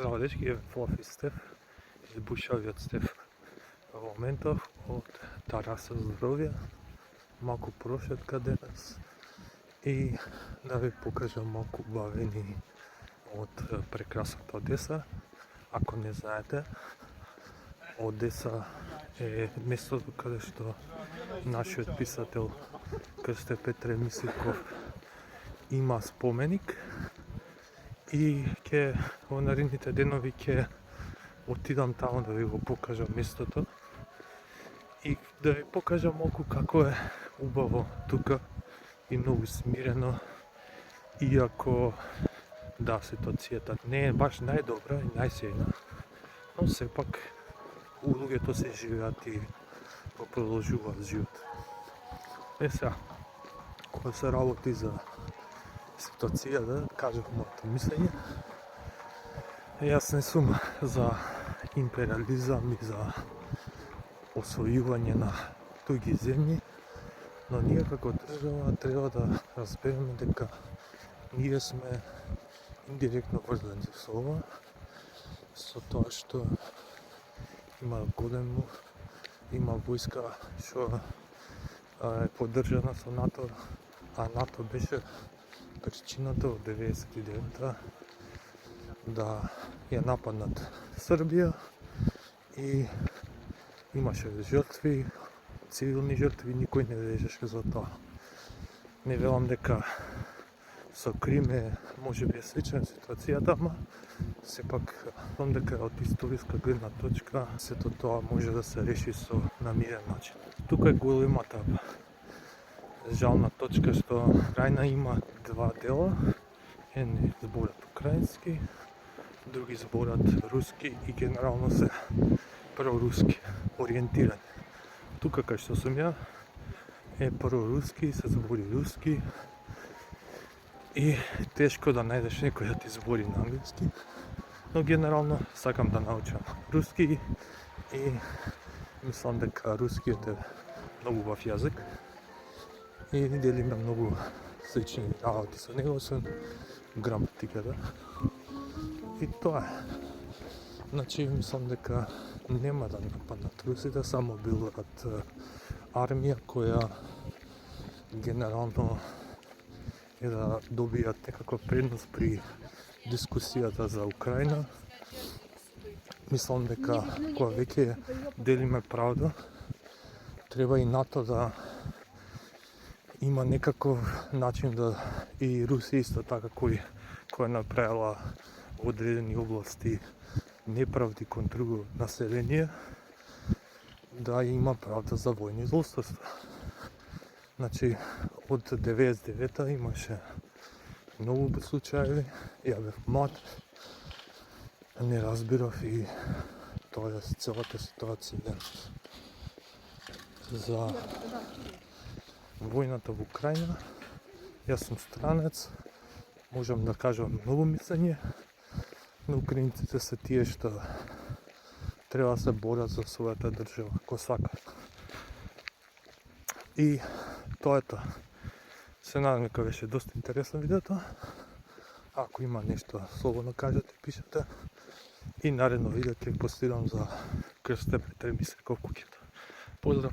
Zdravo dečki, je Fluffy Stef iz Bušavija Stef v momentov od Tarasa Zdrovja, малко прошетка денес и да ви покажам малко бавени от прекрасната Одеса. Ако не знаете, Одеса е местото къде што нашиот писател Крсте Петре Мисликов има споменик и ќе во наредните денови ќе отидам таму да ви го покажам местото и да ви покажам малку како е убаво тука и многу смирено, иако да, ситуацијата не е баш најдобра и најсејна, но сепак луѓето се живеат и го продолжуваат живот. Сега, кога се работи за ситуација, да кажав моето мислење, јас не сум за империализам и за освојување на туѓи земји, но ние како држава треба да разбереме дека ние сме индиректно врзани со ова, со тоа што има годину, има војска што е поддржана со НАТО, а НАТО беше причината од 99-та да ја нападнат Србија и имаше жртви, цивилни жртви, никој не вежеше за тоа. Не велам дека со Крим е можеби е слична ситуацијата, ама сепак велам дека од историска гледна точка сето тоа може да се реши со намирен начин. Тука е големата жална точка што Украина има два дела, едни зборат украински, други зборат руски и генерално се проруски ориентирани. Тука кај што сум ја е проруски, се збори руски и тешко да најдеш некој да ти збори на англиски, но генерално сакам да научам руски и мислам дека рускиот е многу убав јазик и делиме многу слични работи со него, освен граматиката. И тоа е. Значи, мислам дека нема да нападнат русите, само билат армија која генерално е да добијат некаква предност при дискусијата за Украина. Мислам дека кога веќе делиме правда, треба и НАТО да има некаков начин да и Русија исто така која направила во одредени области неправди кон друго население, да има правда за војни злосторства. Значи, од 99-та имаше многу случаи, ја бев млад, не разбирав и тоа е целата ситуација денес. За војната во Украина, јас сум странец, можам да кажам многу мислење, но украинците се тие што треба да се борат за својата држава, ако сакат. И тоа е тоа. Се надам дека беше доста интересно видеото. Ако има нешто, слободно кажете, пишете. И наредно видео ќе постирам за Крсте Петре Мисликов куќата. Поздрав!